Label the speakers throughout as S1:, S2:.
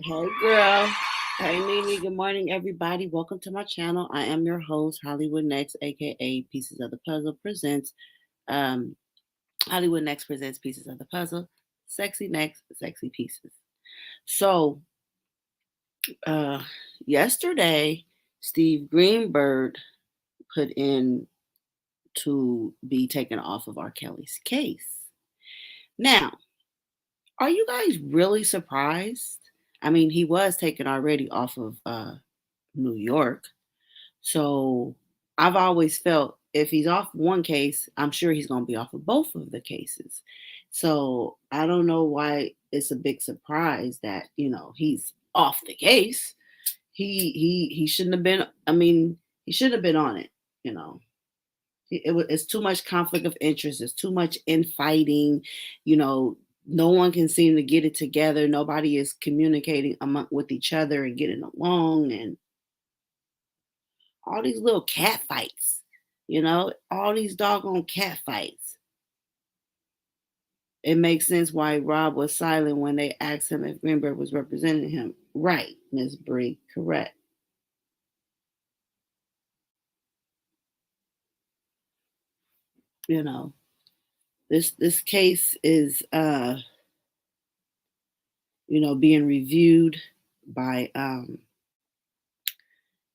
S1: Hey girl. Hey Nene. Good morning, everybody. Welcome to my channel. I am your host, Hollywood Next, aka Pieces of the Puzzle presents. Hollywood Next presents Pieces of the Puzzle. Sexy Next, Sexy Pieces. So, yesterday, Steve Greenberg put in to be taken off of R.Kelly's case. Now, are you guys really surprised? I mean, he was taken already off of New York. So I've always felt if he's off one case, I'm sure he's going to be off of both of the cases. So I don't know why it's a big surprise that, he's off the case. He shouldn't have been, he should have been on it, It's too much conflict of interest. It's too much infighting, no one can seem to get it together. Nobody is communicating with each other and getting along, and all these little cat fights, all these doggone cat fights. It makes sense why Rob was silent when they asked him if Greenberg was representing him. Right, Ms. Bree, correct. This case is being reviewed by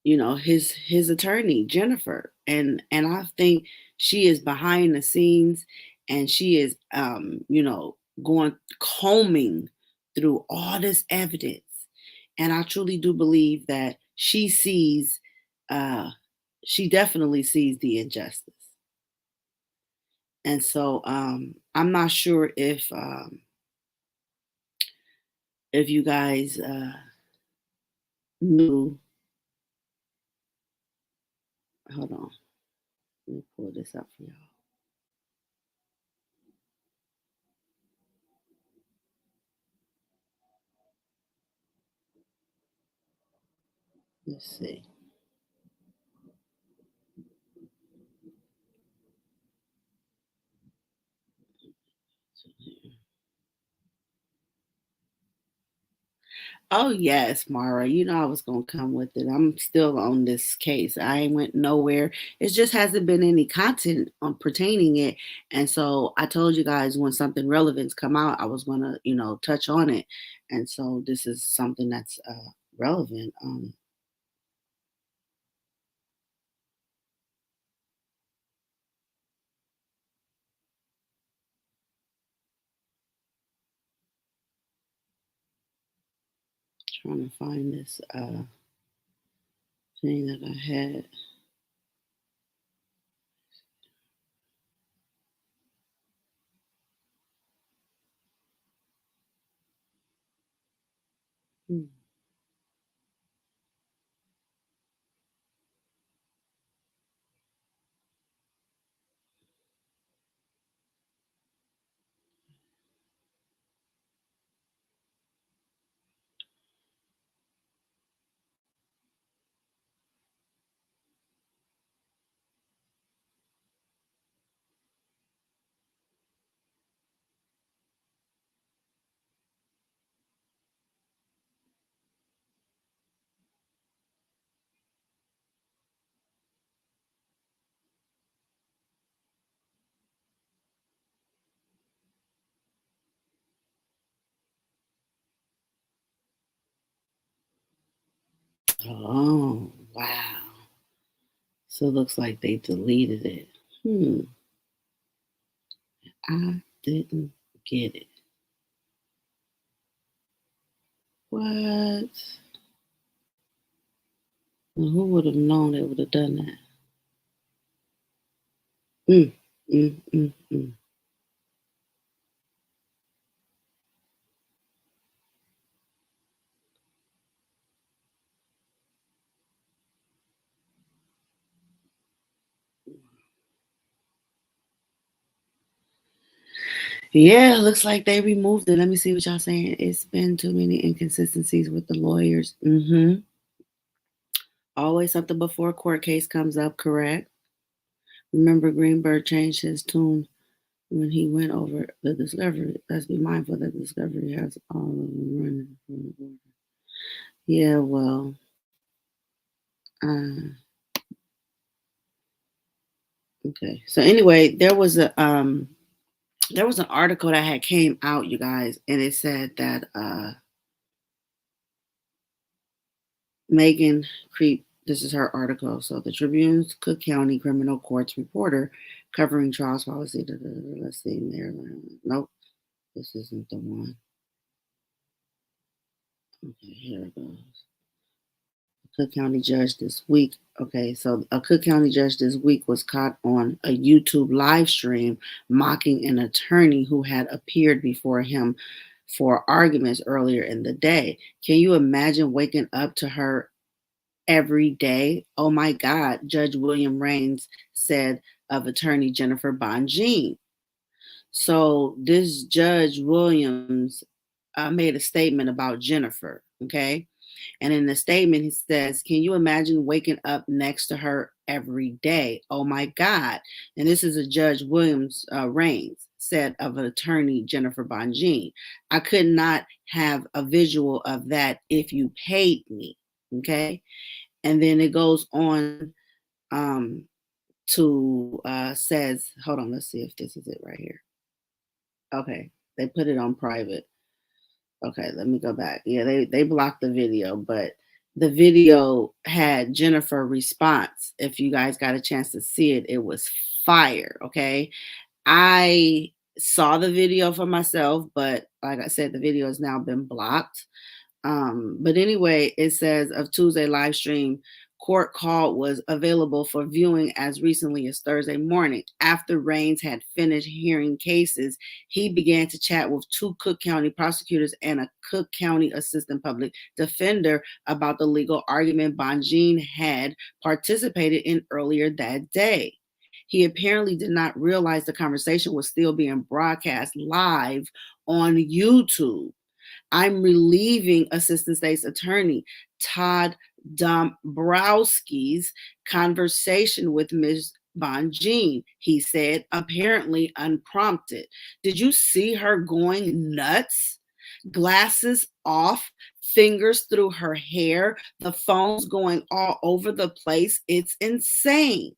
S1: his attorney, Jennifer. And I think she is behind the scenes, and she is going combing through all this evidence. And I truly do believe that she definitely sees the injustice. And so I'm not sure if you guys knew. Hold on. Let me pull this up for y'all. Let's see. Oh yes, Mara. I was gonna come with it. I'm still on this case. I ain't went nowhere. It just hasn't been any content on pertaining it. And so I told you guys when something relevant's come out, I was gonna, touch on it. And so this is something that's relevant. Trying to find this thing that I had. Oh, wow. So it looks like they deleted it. I didn't get it. What? Well, who would have known they would have done that? Mm, mm, mm, mm. Yeah, looks like they removed it. Let me see what y'all saying. It's been too many inconsistencies with the lawyers. Always something before a court case comes up, correct? Remember, Greenberg changed his tune when he went over the discovery. Let's be mindful that the discovery has all of them running from the border. Yeah, well, uh, okay. So anyway, there was an article that had came out, you guys, and it said that Megan Creep, this is her article. So the Tribune's Cook County Criminal Courts reporter covering trials policy. Let's see, Maryland. Nope, this isn't the one. Okay, here it goes. Cook County judge this week. Okay, so a Cook County judge this week was caught on a YouTube live stream mocking an attorney who had appeared before him for arguments earlier in the day. Can you imagine waking up to her every day? Oh my God, Judge William Raines said of attorney Jennifer Bonjean. So this Judge Williams made a statement about Jennifer, okay? And in the statement, he says, can you imagine waking up next to her every day? Oh my God. And this is a Judge Williams Raines said of an attorney, Jennifer Bonjean. I could not have a visual of that if you paid me. Okay. And then it goes on to says, hold on, let's see if this is it right here. Okay. They put it on private. Okay, let me go back. Yeah, they blocked the video, but the video had Jennifer response. If you guys got a chance to see it, it was fire. Okay, I saw the video for myself, but like I said, the video has now been blocked. But anyway, it says of Tuesday live stream, court call was available for viewing as recently as Thursday morning. After Raines had finished hearing cases, he began to chat with two Cook County prosecutors and a Cook County assistant public defender about the legal argument Bonjean had participated in earlier that day. He apparently did not realize the conversation was still being broadcast live on YouTube. I'm relieving Assistant State's Attorney Todd Dombrowski's conversation with Ms. Bonjean, he said, apparently unprompted. Did you see her going nuts? Glasses off, fingers through her hair, the phone's going all over the place. It's insane.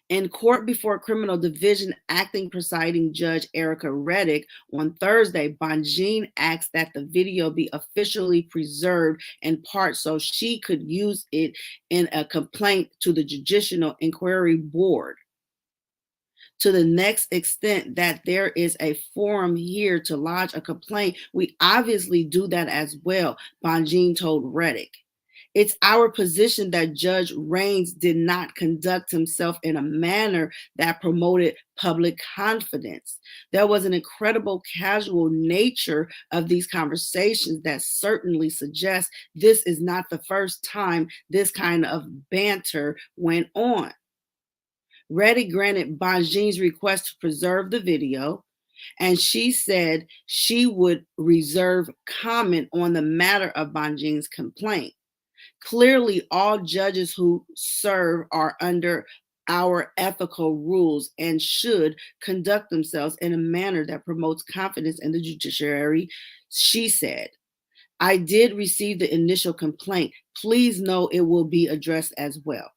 S1: In court before Criminal Division Acting Presiding Judge Erica Reddick on Thursday, Bonjean asked that the video be officially preserved in part so she could use it in a complaint to the Judicial Inquiry Board. To the next extent that there is a forum here to lodge a complaint, we obviously do that as well, Bonjean told Reddick. It's our position that Judge Raines did not conduct himself in a manner that promoted public confidence. There was an incredible casual nature of these conversations that certainly suggests this is not the first time this kind of banter went on. Reddy granted Bonjean's request to preserve the video, and she said she would reserve comment on the matter of Bonjean's complaint. Clearly, all judges who serve are under our ethical rules and should conduct themselves in a manner that promotes confidence in the judiciary, she said. I did receive the initial complaint. Please know it will be addressed as well.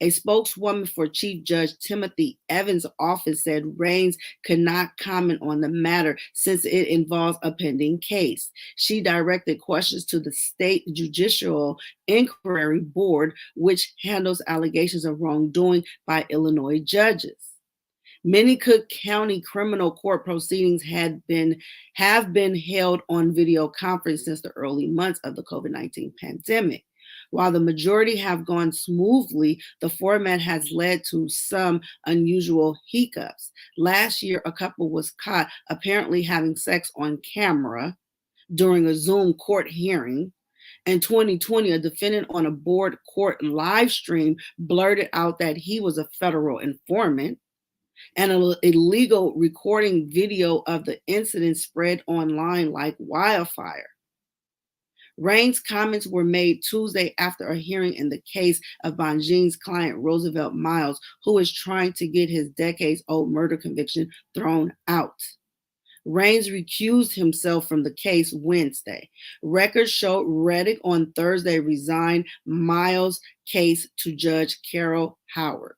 S1: A spokeswoman for Chief Judge Timothy Evans' office said Raines could not comment on the matter since it involves a pending case. She directed questions to the State Judicial Inquiry Board, which handles allegations of wrongdoing by Illinois judges. Many Cook County criminal court proceedings have been held on video conference since the early months of the COVID-19 pandemic. While the majority have gone smoothly, the format has led to some unusual hiccups. Last year, a couple was caught apparently having sex on camera during a Zoom court hearing. In 2020, a defendant on a board court live stream blurted out that he was a federal informant, and an illegal recording video of the incident spread online like wildfire. Rain's comments were made Tuesday after a hearing in the case of Bonjean's client, Roosevelt Miles, who is trying to get his decades-old murder conviction thrown out. Rains recused himself from the case Wednesday. Records showed Reddick on Thursday resigned Miles' case to Judge Carol Howard.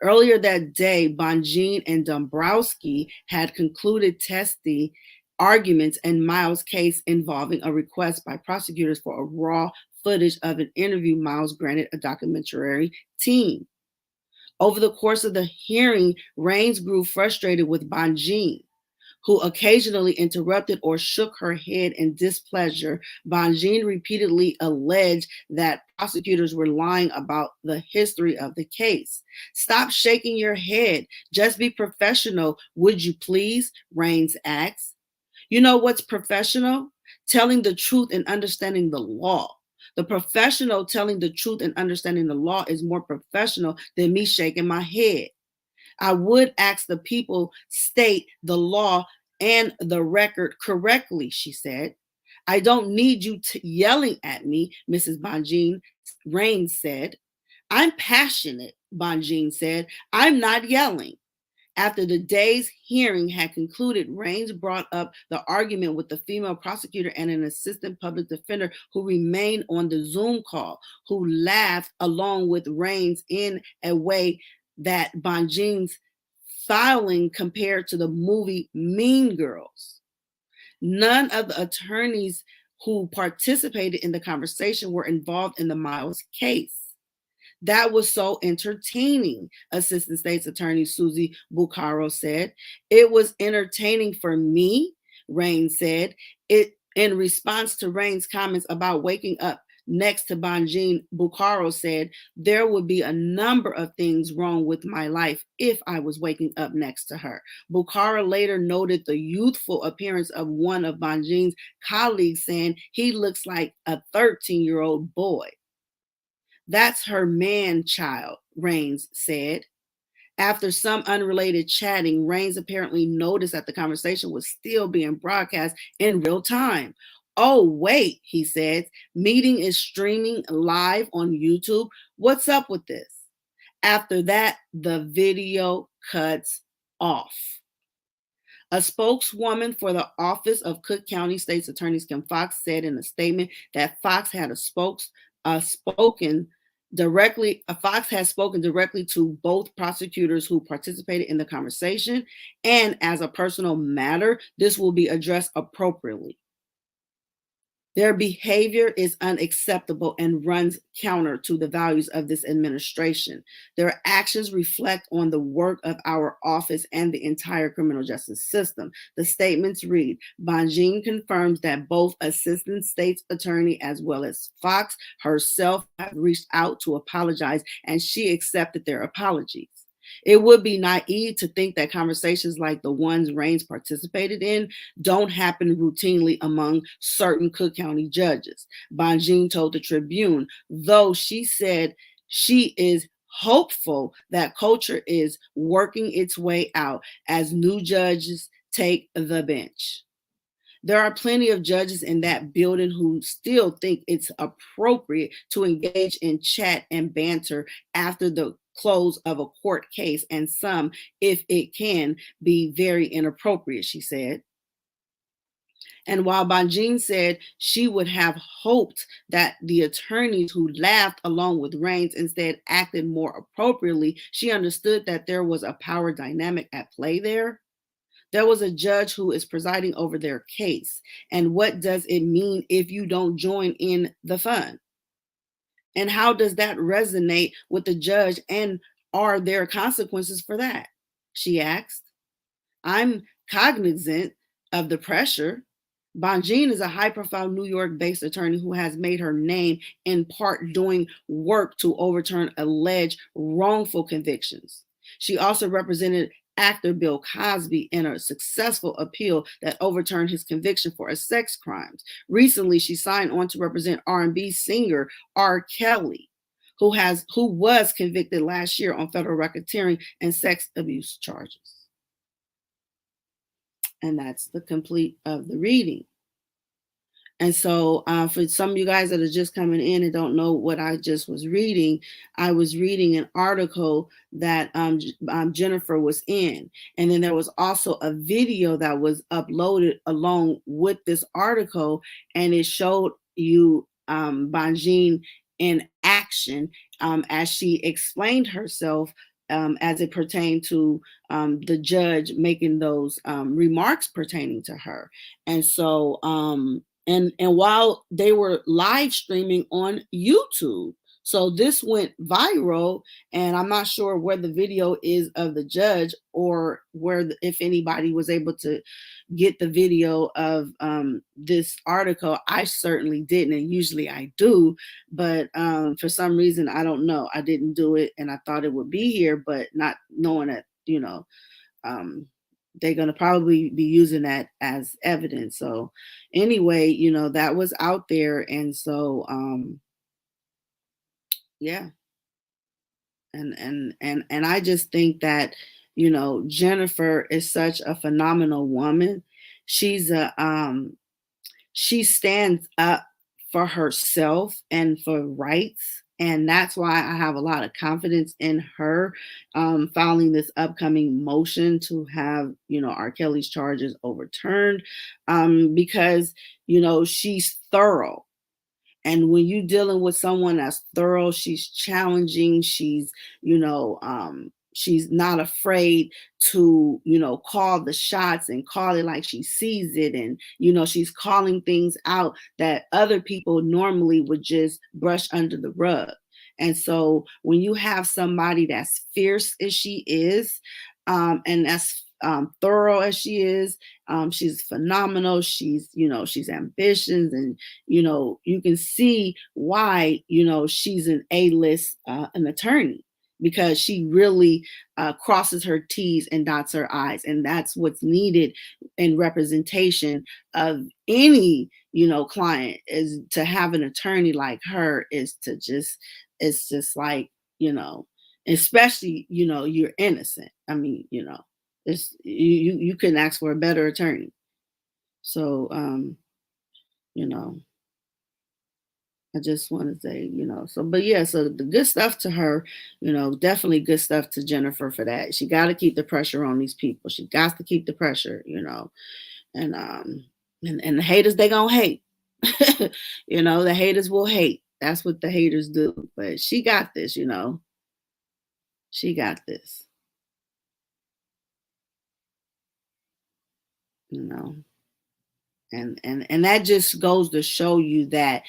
S1: Earlier that day, Bonjean and Dombrowski had concluded testy arguments in Miles' case involving a request by prosecutors for a raw footage of an interview Miles granted a documentary team. Over the course of the hearing, Rains grew frustrated with Bonjean, who occasionally interrupted or shook her head in displeasure. Bonjean repeatedly alleged that prosecutors were lying about the history of the case. Stop shaking your head. Just be professional, would you please? Rains asked. You know what's professional? Telling the truth and understanding the law. The professional telling the truth and understanding the law is more professional than me shaking my head. I would ask the people state the law and the record correctly, she said. I don't need you yelling at me, Mrs. Bonjean, Rains said. I'm passionate, Bonjean said. I'm not yelling. After the day's hearing had concluded, Rains brought up the argument with the female prosecutor and an assistant public defender who remained on the Zoom call, who laughed along with Rains in a way that Bonjean's filing compared to the movie Mean Girls. None of the attorneys who participated in the conversation were involved in the Miles case. That was so entertaining, Assistant State's Attorney Susie Bucaro said. It was entertaining for me, Rains said. In response to Rains' comments about waking up next to Bonjean, Bucaro said, there would be a number of things wrong with my life if I was waking up next to her. Bucaro later noted the youthful appearance of one of Bonjean's colleagues, saying he looks like a 13-year-old boy. That's her man-child, Rains said. After some unrelated chatting, Rains apparently noticed that the conversation was still being broadcast in real time. Oh, wait, he said. Meeting is streaming live on YouTube. What's up with this? After that, the video cuts off. A spokeswoman for the Office of Cook County State's Attorney Kim Foxx said in a statement that Foxx has spoken directly to both prosecutors who participated in the conversation, and as a personal matter, this will be addressed appropriately. Their behavior is unacceptable and runs counter to the values of this administration. Their actions reflect on the work of our office and the entire criminal justice system. The statements read, Bonjean confirms that both Assistant State's Attorney as well as Foxx herself have reached out to apologize, and she accepted their apologies. It would be naive to think that conversations like the ones Rains participated in don't happen routinely among certain Cook County judges, Bonjean told the Tribune, though she said she is hopeful that culture is working its way out as new judges take the bench. There are plenty of judges in that building who still think it's appropriate to engage in chat and banter after the close of a court case, and some, if it can, be very inappropriate, she said. And while Bonjean said she would have hoped that the attorneys who laughed along with Rains instead acted more appropriately, she understood that there was a power dynamic at play there. There was a judge who is presiding over their case. And what does it mean if you don't join in the fun? And how does that resonate with the judge? And are there consequences for that? She asked. I'm cognizant of the pressure. Bonjean is a high-profile New York-based attorney who has made her name in part doing work to overturn alleged wrongful convictions. She also represented actor Bill Cosby in a successful appeal that overturned his conviction for sex crimes. Recently, she signed on to represent R&B singer R.Kelly, who was convicted last year on federal racketeering and sex abuse charges. And that's the complete of the reading. And so for some of you guys that are just coming in and don't know what I just was reading, I was reading an article that Jennifer was in. And then there was also a video that was uploaded along with this article, and it showed you Bonjean in action as she explained herself as it pertained to the judge making those remarks pertaining to her. And so and while they were live streaming on YouTube. So this went viral, and I'm not sure where the video is of the judge or where, if anybody was able to get the video of this article. I certainly didn't, and usually I do, but for some reason, I don't know. I didn't do it, and I thought it would be here, but not knowing that, they're going to probably be using that as evidence. So anyway, that was out there. And so, yeah. And I just think that, Jennifer is such a phenomenal woman. She's she stands up for herself and for rights. And that's why I have a lot of confidence in her filing this upcoming motion to have, R. Kelly's charges overturned because, she's thorough. And when you're dealing with someone that's thorough, she's challenging, she's not afraid to, call the shots and call it like she sees it. And, she's calling things out that other people normally would just brush under the rug. And so when you have somebody that's fierce as she is, and that's thorough as she is, she's phenomenal. She's ambitious, and you can see why she's an A-list an attorney, because she really crosses her T's and dots her I's, and that's what's needed in representation of any client, is to have an attorney like her. It's just like, especially you're innocent. I mean, it's you couldn't ask for a better attorney. So I just want to say, but yeah, so the good stuff to her, definitely good stuff to Jennifer for that. She got to keep the pressure on these people. She got to keep the pressure, and and the haters, they gonna hate. The haters will hate. That's what the haters do. But she got this, she got this, and that just goes to show you that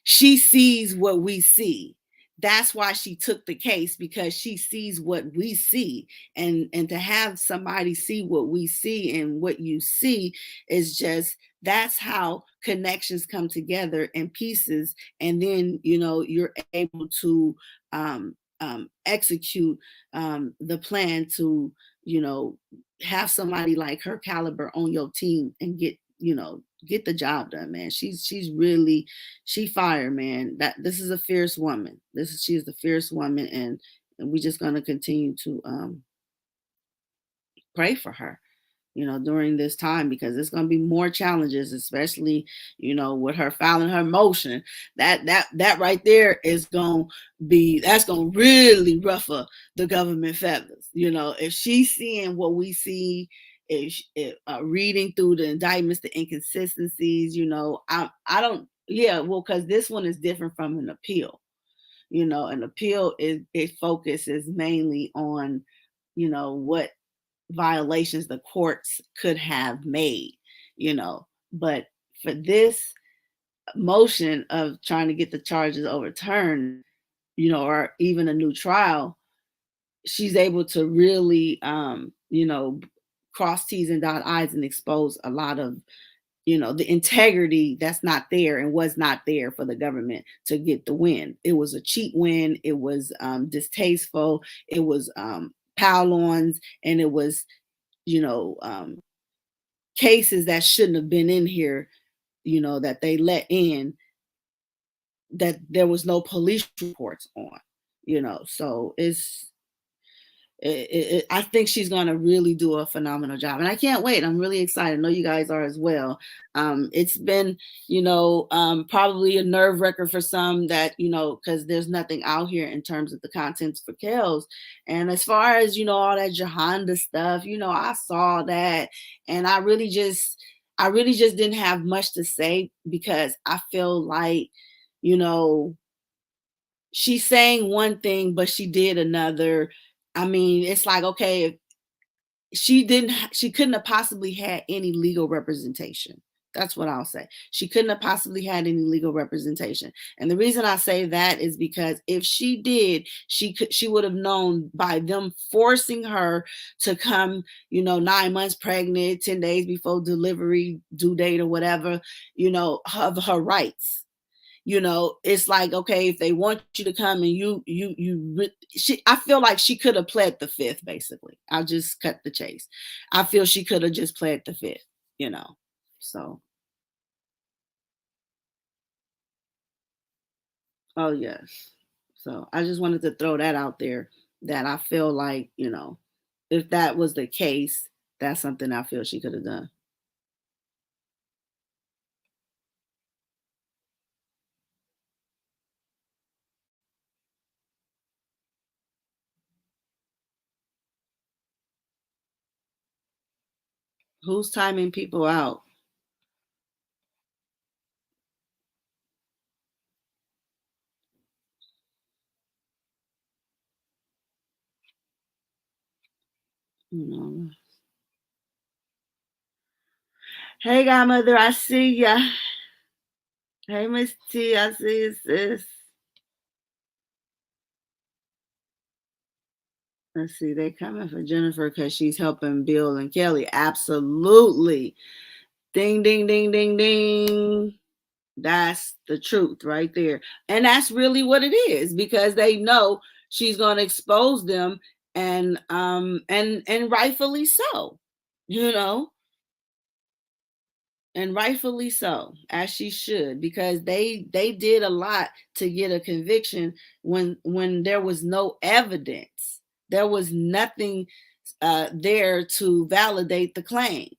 S1: she sees what we see. That's why she took the case, because she sees what we see. And to have somebody see what we see, and what you see is just, that's how connections come together in pieces. And then, you're able to execute the plan to, have somebody like her caliber on your team and get the job done, man. She's really, she fire, man. This is a fierce woman. She's the fierce woman, and we're just gonna continue to pray for her, during this time, because there's gonna be more challenges, especially, with her filing her motion. That right there is that's gonna really ruffle the government feathers. If she's seeing what we see, if reading through the indictments, the inconsistencies, I don't, yeah, well, because this one is different from an appeal. An appeal it focuses mainly on, what violations the courts could have made, but for this motion of trying to get the charges overturned, or even a new trial, she's able to really, cross T's and dot I's and expose a lot of, the integrity that's not there and was not there for the government to get the win. It was a cheap win. It was distasteful. It was pile-ons, and it was, cases that shouldn't have been in here, that they let in, that there was no police reports on, so I think she's going to really do a phenomenal job, and I can't wait. I'm really excited. I know you guys are as well. It's been, probably a nerve wrecker for some, that, because there's nothing out here in terms of the contents for Kels. And as far as, all that Jerhonda stuff, I saw that, and I really just didn't have much to say, because I feel like, you know, she's saying one thing, but she did another. I mean, it's like, okay, if she couldn't have possibly had any legal representation. That's what I'll say. She couldn't have possibly had any legal representation. And the reason I say that is because if she did, she would have known, by them forcing her to come, 9 months pregnant, 10 days before delivery due date or whatever, of her rights. It's like, okay, if they want you to come, and I feel like she could have pled the fifth, basically. I'll just cut the chase. I feel she could have just pled the fifth, so. Oh yes. So I just wanted to throw that out there, that I feel like, if that was the case, that's something I feel she could have done. Who's timing people out? You know. Hey, godmother, I see ya. Hey, Miss T, I see you, sis. Let's see, they coming for Jennifer because she's helping Bill and Kelly. Absolutely. Ding, ding, ding, ding, ding. That's the truth right there. And that's really what it is, because they know she's going to expose them, and rightfully so. You know, and rightfully so, as she should, because they did a lot to get a conviction when there was no evidence. There was nothing there to validate the claim,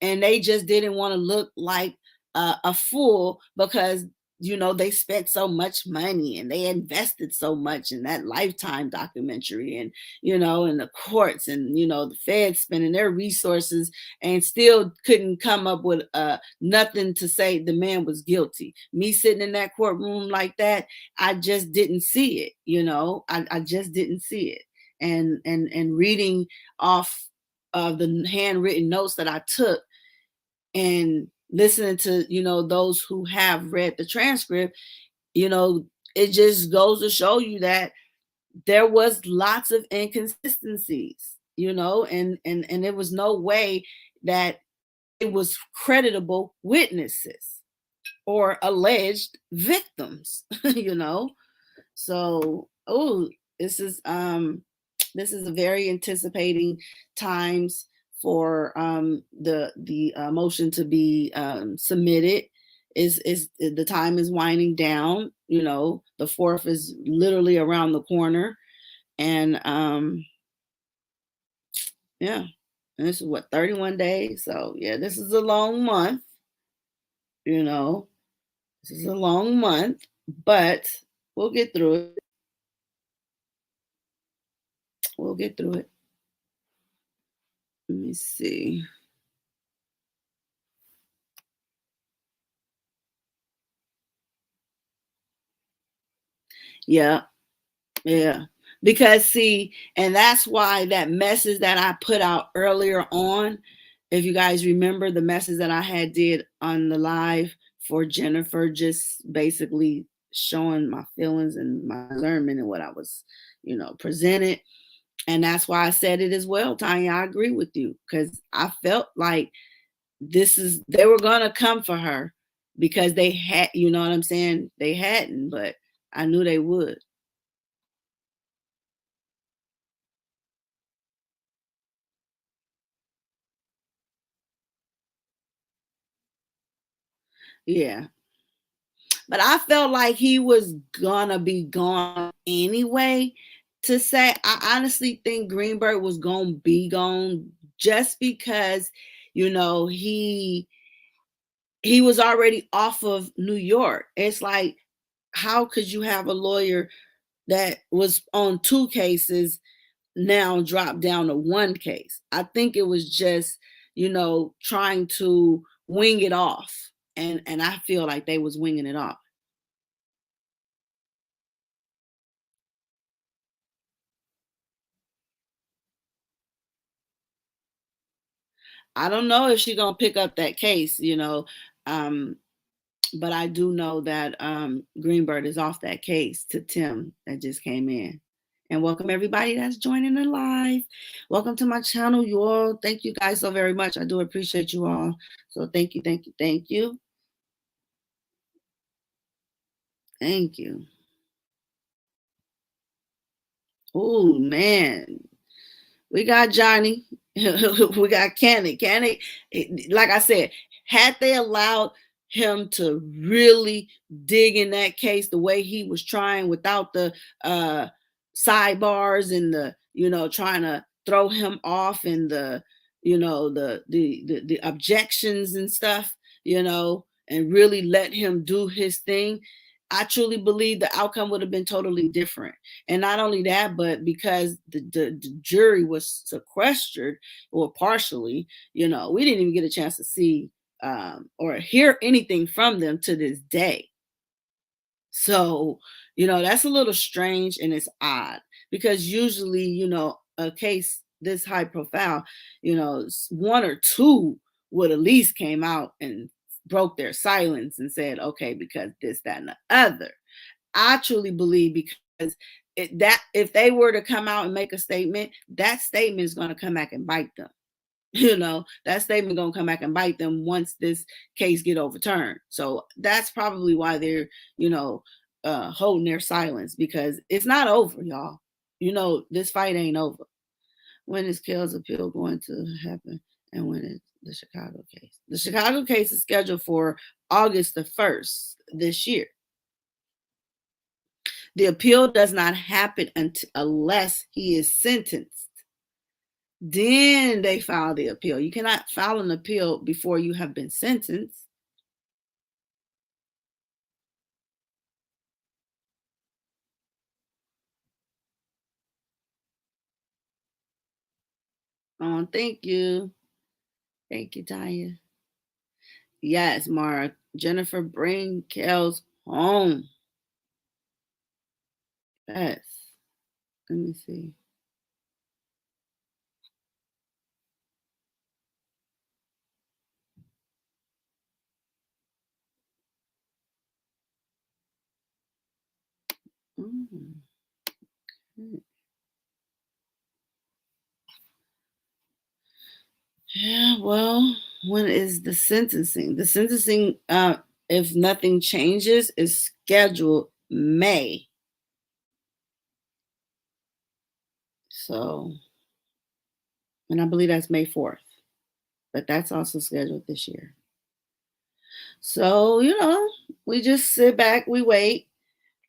S1: and they just didn't want to look like a fool, because they spent so much money and they invested so much in that Lifetime documentary, and in the courts, and the feds spending their resources, and still couldn't come up with nothing to say the man was guilty. Me sitting in that courtroom like that, I just didn't see it. I just didn't see it. And reading off of the handwritten notes that I took, and listening to those who have read the transcript, it just goes to show you that there was lots of inconsistencies, and there was no way that it was creditable witnesses or alleged victims. So, this is a very anticipating times for the motion to be submitted. Is the time is winding down. The fourth is literally around the corner, and yeah, and this is what, 31 days. So yeah, this is a long month. This is a long month, but we'll get through it. We'll get through it. Let me see. Yeah. Yeah. Because see, and that's why that message that I put out earlier on, if you guys remember the message that I had did on the live for Jennifer, just basically showing my feelings and my discernment and what I was, presented. And that's why I said it as well, Tanya. I agree with you, because I felt like they were gonna come for her because they had, you know what I'm saying? They hadn't, but I knew they would. Yeah. But I felt like he was gonna be gone anyway. To say, I honestly think Greenberg was gonna be gone just because, he was already off of New York. It's like, how could you have a lawyer that was on two cases now drop down to one case? I think it was just, trying to wing it off. And I feel like they was winging it off. I don't know if she's gonna pick up that case, um, but I do know that Greenberg is off that case to Tim that just came in. And welcome everybody that's joining the live. Welcome to my channel, you all. Thank you guys so very much. I do appreciate you all. So thank you, thank you, thank you, thank you. Oh man, we got Johnny. We got Kenny. Kenny, like I said, had they allowed him to really dig in that case the way he was trying without the sidebars and the, trying to throw him off and the, the objections and stuff, and really let him do his thing, I truly believe the outcome would have been totally different. And not only that, but because the jury was sequestered or partially, we didn't even get a chance to see or hear anything from them to this day. So, that's a little strange and it's odd because usually, a case this high profile, one or two would at least came out and broke their silence and said, okay, because this, that, and the other. I truly believe because that if they were to come out and make a statement, that statement is going to come back and bite them. That statement gonna come back and bite them once this case get overturned. So that's probably why they're, holding their silence because it's not over, y'all. This fight ain't over. When is Kell's appeal going to happen? And when is the Chicago case? The Chicago case is scheduled for August the 1st this year. The appeal does not happen unless he is sentenced. Then they file the appeal. You cannot file an appeal before you have been sentenced. Oh, thank you. Thank you, Tanya. Yes, Mara. Jennifer, bring Kels home. Yes. Let me see. Mm. Yeah, well, when is the sentencing? The sentencing, if nothing changes, is scheduled May. So, and I believe that's May 4th, but that's also scheduled this year. So, we just sit back, we wait.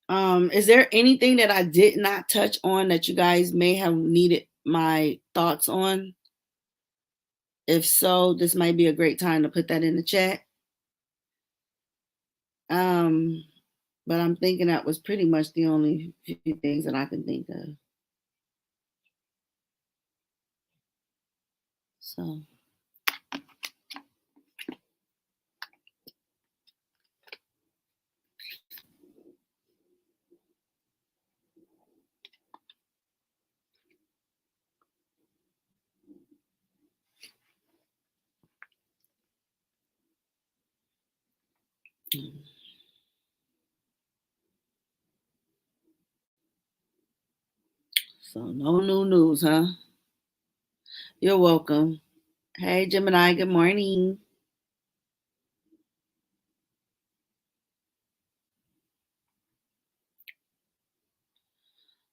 S1: Is there anything that I did not touch on that you guys may have needed my thoughts on? If so, this might be a great time to put that in the chat. Um, but I'm thinking that was pretty much the only few things that I can think of. So. So no new news, huh? You're welcome. Hey, Gemini, good morning.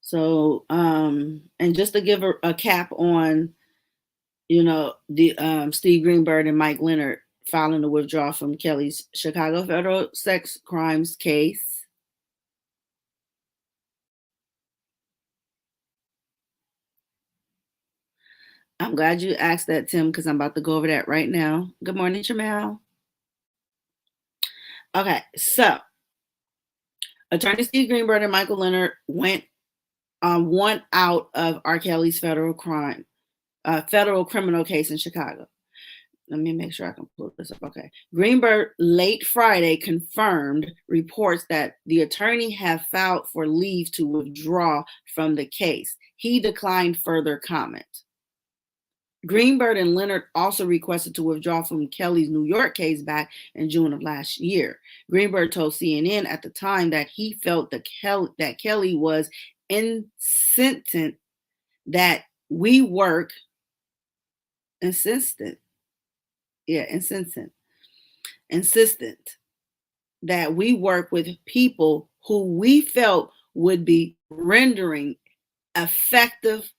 S1: So, and just to give a cap on, the Steve Greenberg and Mike Leonard filing to withdraw from Kelly's Chicago federal sex crimes case. I'm glad you asked that, Tim, because I'm about to go over that right now. Good morning, Jamal. Okay, so Attorney Steve Greenberg and Michael Leonard went one out of R. Kelly's federal criminal case in Chicago. Let me make sure I can pull this up. Okay. Greenberg late Friday confirmed reports that the attorney had filed for leave to withdraw from the case. He declined further comment. Greenberg and Leonard also requested to withdraw from Kelly's New York case back in June of last year. Greenberg told CNN at the time that he felt that Kelly was insistent that we work insistent that we work with people who we felt would be rendering effective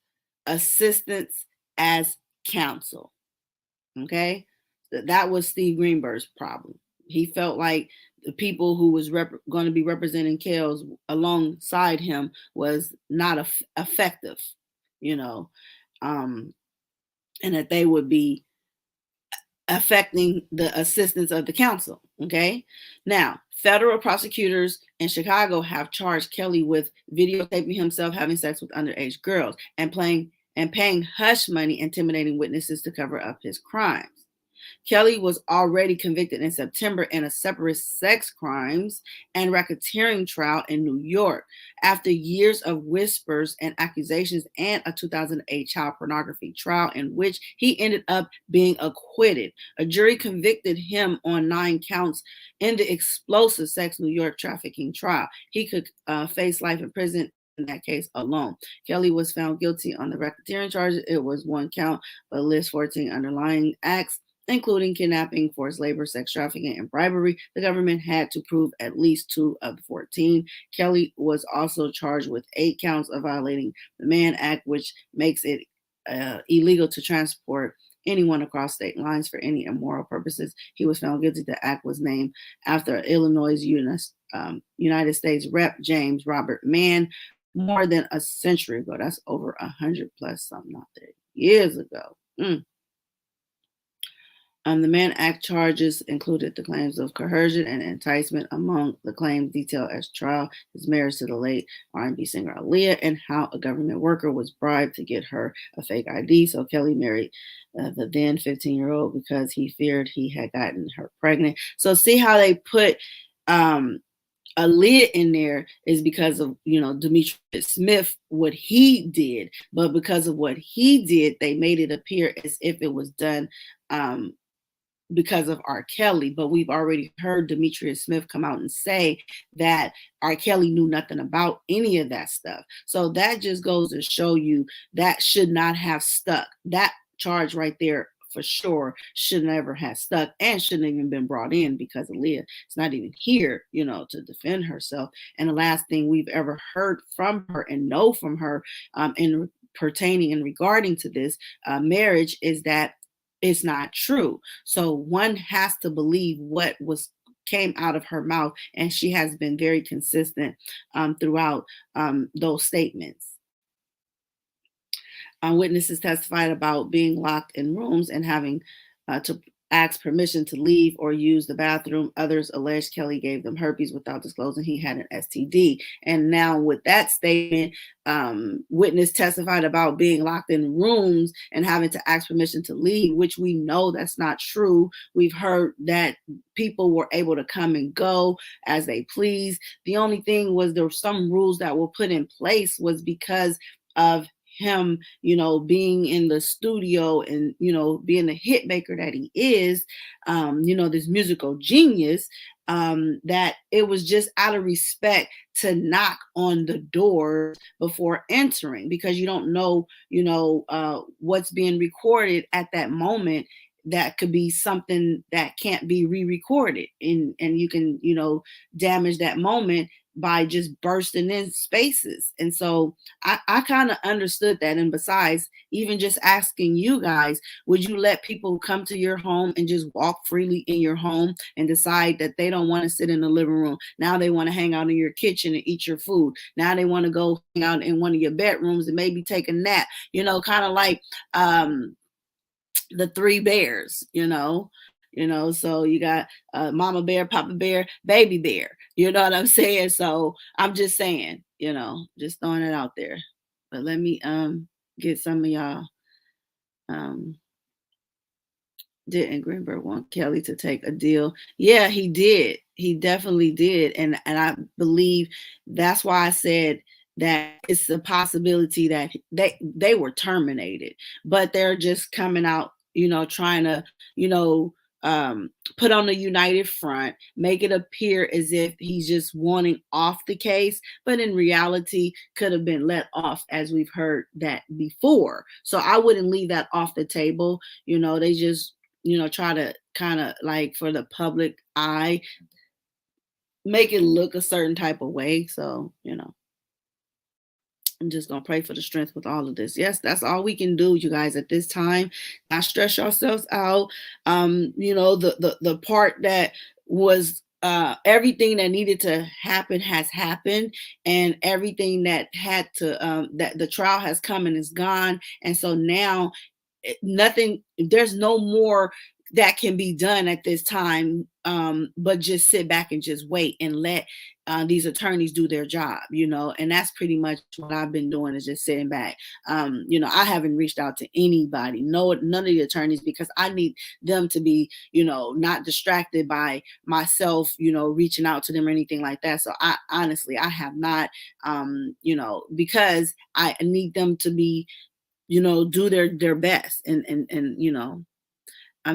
S1: assistance as counsel. Okay, that was Steve Greenberg's problem. He felt like the people who was going to be representing Kells alongside him was not effective, and that they would be affecting the assistance of the counsel. Okay. Now, federal prosecutors in Chicago have charged Kelly with videotaping himself having sex with underage girls and paying hush money, intimidating witnesses to cover up his crimes. Kelly was already convicted in September in a separate sex crimes and racketeering trial in New York after years of whispers and accusations and a 2008 child pornography trial in which he ended up being acquitted. A jury convicted him on 9 counts in the explosive sex New York trafficking trial. He could face life in prison in that case alone. Kelly was found guilty on the racketeering charges. It was 1 count, but lists 14 underlying acts, including kidnapping, forced labor, sex trafficking, and bribery. The government had to prove at least 2 of the 14. Kelly was also charged with 8 counts of violating the Mann Act, which makes it illegal to transport anyone across state lines for any immoral purposes. He was found guilty. The act was named after Illinois' United States Rep. James Robert Mann more than a century ago. That's over 100 plus something out there years ago. The Mann Act charges included the claims of coercion and enticement. Among the claims detailed as trial, his marriage to the late R&B singer Aaliyah and how a government worker was bribed to get her a fake ID. So Kelly married the then 15-year-old because he feared he had gotten her pregnant. So see how they put Aaliyah in there is because of, Demetrius Smith, what he did. But because of what he did, they made it appear as if it was done because of R. Kelly. But we've already heard Demetrius Smith come out and say that R. Kelly knew nothing about any of that stuff. So that just goes to show you that should not have stuck. That charge right there for sure should never have stuck and shouldn't even been brought in because Aaliyah is not even here, to defend herself. And the last thing we've ever heard from her and know from her in pertaining and regarding to this marriage is that it's not true. So one has to believe what came out of her mouth, and she has been very consistent throughout those statements. Witnesses testified about being locked in rooms and having to ask permission to leave or use the bathroom. Others alleged Kelly gave them herpes without disclosing he had an STD. And now with that statement, witness testified about being locked in rooms and having to ask permission to leave, which we know that's not true. We've heard that people were able to come and go as they please. The only thing was there were some rules that were put in place was because of him, being in the studio and, being the hit maker that he is, this musical genius, that it was just out of respect to knock on the door before entering, because you don't know, what's being recorded at that moment. That could be something that can't be re-recorded, and you can, damage that moment by just bursting in spaces. And so I kind of understood that. And besides, even just asking you guys, would you let people come to your home and just walk freely in your home and decide that they don't want to sit in the living room? Now they want to hang out in your kitchen and eat your food. Now they want to go hang out in one of your bedrooms and maybe take a nap, kind of like the three bears, so you got mama bear, papa bear, baby bear, you know what I'm saying? So I'm just saying, just throwing it out there. But let me get some of y'all. Didn't Greenberg want Kelly to take a deal? Yeah, he did. He definitely did. And I believe that's why I said that it's a possibility that they were terminated, but they're just coming out, trying to, put on a united front, make it appear as if he's just wanting off the case, but in reality could have been let off, as we've heard that before. So I wouldn't leave that off the table. They just, try to kind of like, for the public eye, make it look a certain type of way. So, I'm just gonna pray for the strength with all of this. Yes, that's all we can do, you guys, at this time. Not stress yourselves out. The part that was everything that needed to happen has happened, and everything that had to that the trial has come and is gone. And so now nothing, there's no more that can be done at this time, but just sit back and just wait and let these attorneys do their job, and that's pretty much what I've been doing, is just sitting back. I haven't reached out to anybody, none of the attorneys, because I need them to be, not distracted by myself, reaching out to them or anything like that. So I honestly, I have not, because I need them to be, do their best. And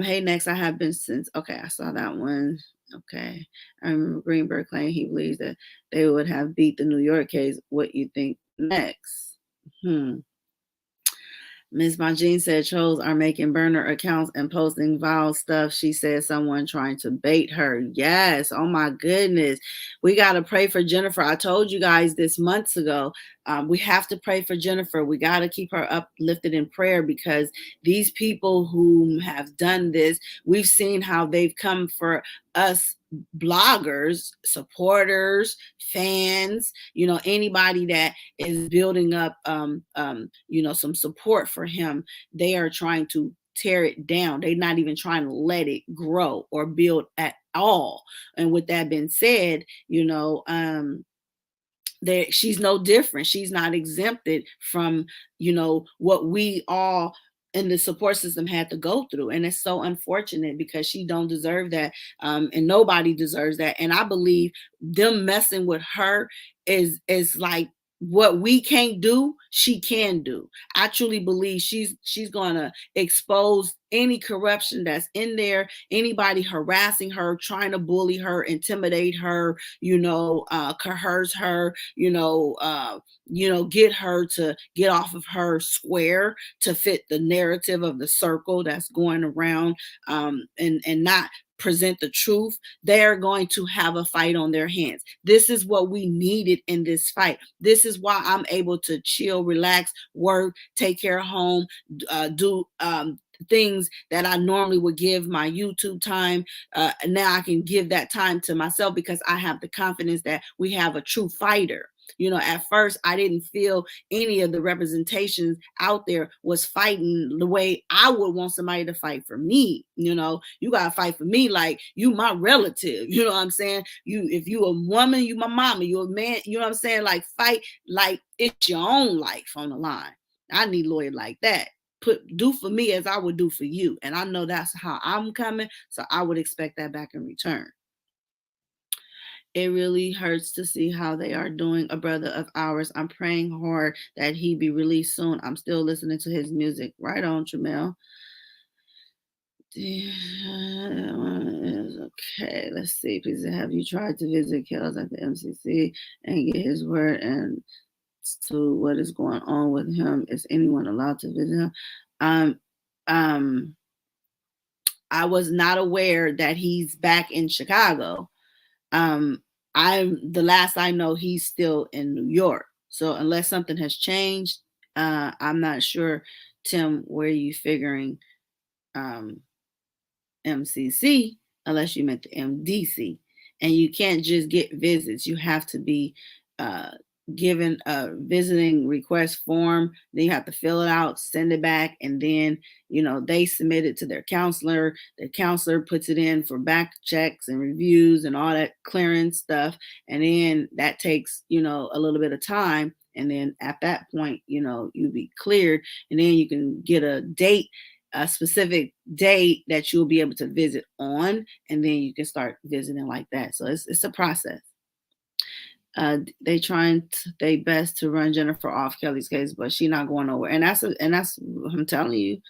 S1: hey, next, I have been since, okay, I saw that one. Okay. I remember Greenberg claiming he believes that they would have beat the New York case. What you think next? Ms. Bonjean said trolls are making burner accounts and posting vile stuff. She said someone trying to bait her. Yes. Oh my goodness. We got to pray for Jennifer. I told you guys this months ago. We have to pray for Jennifer. We got to keep her uplifted in prayer, because these people who have done this, we've seen how they've come for us bloggers, supporters, fans, anybody that is building up some support for him. They are trying to tear it down. They're not even trying to let it grow or build at all. And with that being said, she's no different. She's not exempted from, what we all in the support system had to go through. And it's so unfortunate, because she don't deserve that. And nobody deserves that. And I believe them messing with her is like, what we can't do, she can do. I truly believe she's going to expose any corruption that's in there, anybody harassing her, trying to bully her, intimidate her, coerce her, get her to get off of her square to fit the narrative of the circle that's going around, and not present the truth. They're going to have a fight on their hands. This is what we needed in this fight. This is why I'm able to chill, relax, work, take care of home, do things that I normally would give my YouTube time. Now I can give that time to myself, because I have the confidence that we have a true fighter. At first I didn't feel any of the representations out there was fighting the way I would want somebody to fight for me. You gotta fight for me like you my relative. You know what I'm saying? If you a woman, you my mama. You a man, you know what I'm saying? Like, fight like it's your own life on the line. I need a lawyer like that. Do for me as I would do for you. And I know that's how I'm coming. So I would expect that back in return. It really hurts to see how they are doing a brother of ours. I'm praying hard that he be released soon. I'm still listening to his music. Right on, Jamel. Okay, let's see. Please, have you tried to visit Kells at the MCC and get his word and to what is going on with him? Is anyone allowed to visit him? I was not aware that he's back in Chicago. the last I know, he's still in New York. So unless something has changed, I'm not sure, Tim, where you figuring um, MCC, unless you meant the MDC. And you can't just get visits. You have to be uh, given a visiting request form. Then you have to fill it out, send it back, and then they submit it to their counselor. Their counselor puts it in for back checks and reviews and all that clearance stuff. And then that takes a little bit of time. And then at that point, you'll be cleared, and then you can get a specific date that you'll be able to visit on, and then you can start visiting like that. So it's a process. They trying their best to run Jennifer off Kelly's case, but she's not going nowhere. And that's I'm telling you,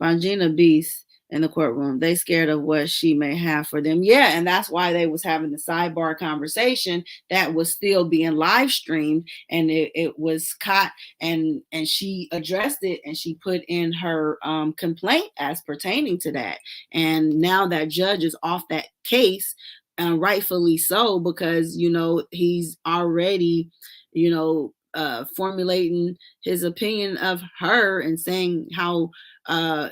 S1: Bonjean a beast in the courtroom. They scared of what she may have for them. Yeah, and that's why they was having the sidebar conversation that was still being live streamed, and it was caught, and she addressed it, and she put in her complaint as pertaining to that. And now that judge is off that case, rightfully so, because he's already formulating his opinion of her and saying how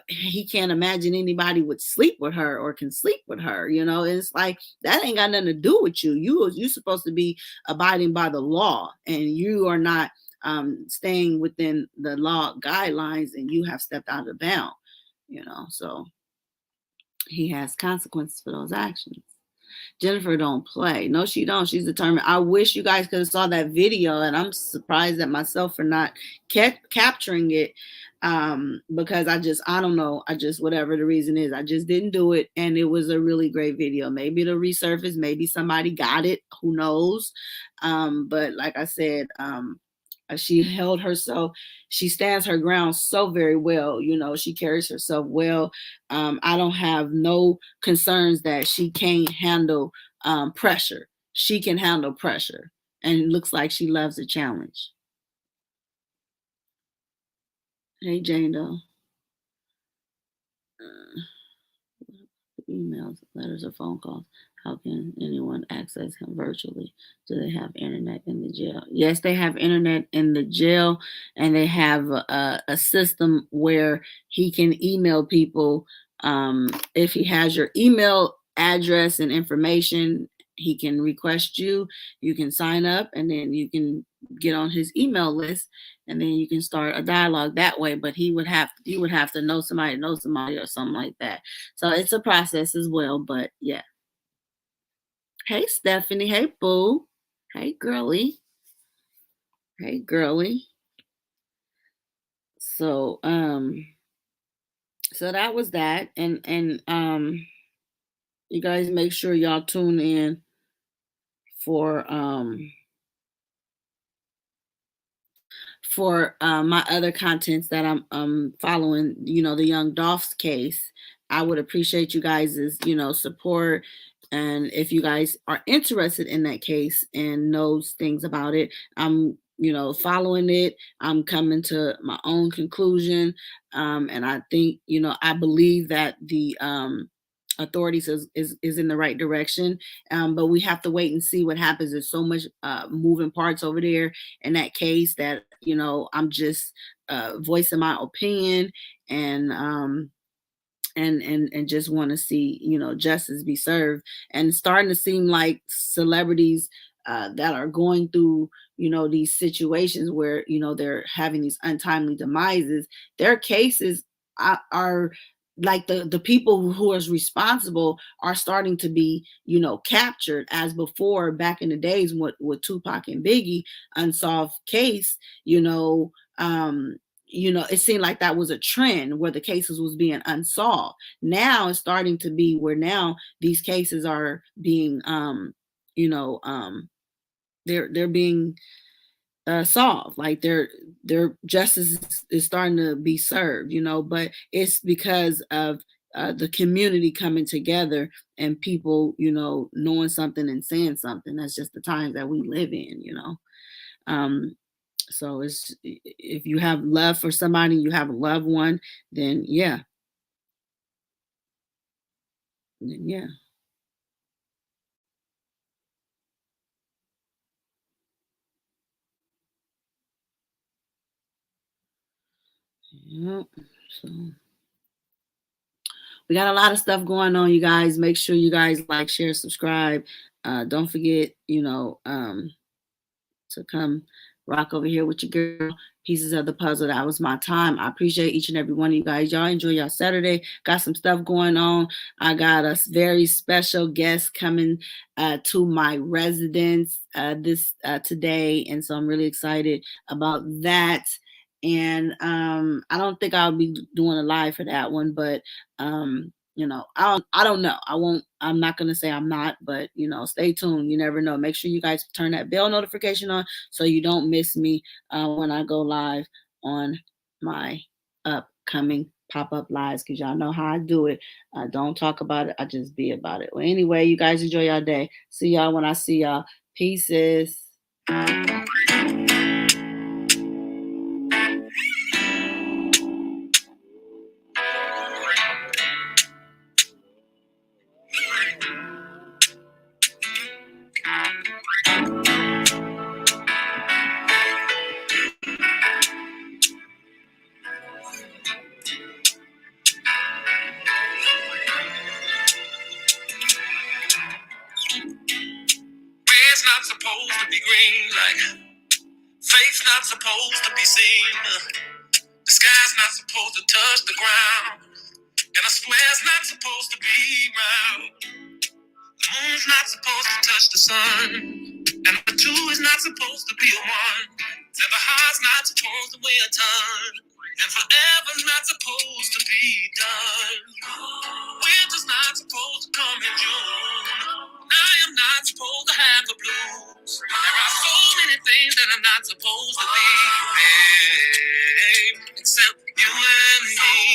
S1: he can't imagine anybody would sleep with her or can sleep with her. It's like that ain't got nothing to do with you. You supposed to be abiding by the law, and you are not staying within the law guidelines, and you have stepped out of bound. So he has consequences for those actions. Jennifer don't play. No, she don't. She's determined. I wish you guys could have saw that video, and I'm surprised at myself for not capturing it, because I don't know. I just, whatever the reason is, I just didn't do it, and it was a really great video. Maybe it'll resurface. Maybe somebody got it. Who knows? But like I said, she held herself. She stands her ground so very well. She carries herself well. I don't have no concerns that she can't handle pressure. She can handle pressure, and it looks like she loves a challenge. Hey, Jane Doe. Emails, letters, or phone calls. How can anyone access him virtually? Do they have internet in the jail? Yes, they have internet in the jail, and they have a system where he can email people. If he has your email address and information, he can request you. You can sign up, and then you can get on his email list, and then you can start a dialogue that way. But you would have to know somebody or something like that. So it's a process as well. But yeah. Hey, Stephanie. Hey, Boo. Hey, girly. Hey, girly. So so that was that. And you guys make sure y'all tune in for my other contents that I'm following, the Young Dolph's case. I would appreciate you guys' support. And if you guys are interested in that case and knows things about it, I'm following it. I'm coming to my own conclusion. And I think, I believe that the authorities is in the right direction. But we have to wait and see what happens. There's so much moving parts over there in that case that I'm just voicing my opinion, and and just want to see justice be served. And starting to seem like celebrities that are going through these situations where they're having these untimely demises, their cases are like the people who is responsible are starting to be captured, as before back in the days with Tupac and Biggie, unsolved case. It seemed like that was a trend where the cases was being unsolved. Now it's starting to be where now these cases are being they're being solved. Like their justice is starting to be served, but it's because of the community coming together and people, knowing something and saying something. That's just the times that we live in, so it's, if you have love for somebody, you have a loved one, then yeah. Yep. So we got a lot of stuff going on, you guys. Make sure you guys like, share, subscribe. Don't forget, to come rock over here with your girl. Pieces of the puzzle. That was my time. I appreciate each and every one of you guys. Y'all enjoy your Saturday. Got some stuff going on. I got a very special guest coming to my residence this today, and so I'm really excited about that. And I don't think I'll be doing a live for that one, but I don't know. I'm not gonna say I'm not, but stay tuned. You never know. Make sure you guys turn that bell notification on so you don't miss me when I go live on my upcoming pop-up lives, because y'all know how I do it. I don't talk about it, I just be about it. Well, anyway, you guys enjoy your day. See y'all when I see y'all. Pieces.
S2: Red's not supposed to be green, like faith's not supposed to be seen. The sky's not supposed to touch the ground, and I swear it's not supposed to be round. The moon's not supposed to touch the sun, and the two is not supposed to be a one. And the heart's not supposed to weigh a ton, and forever's not supposed to be done. Winter's not supposed to come in June. I am not supposed to have the blues. There are so many things that I'm not supposed to be. Yeah.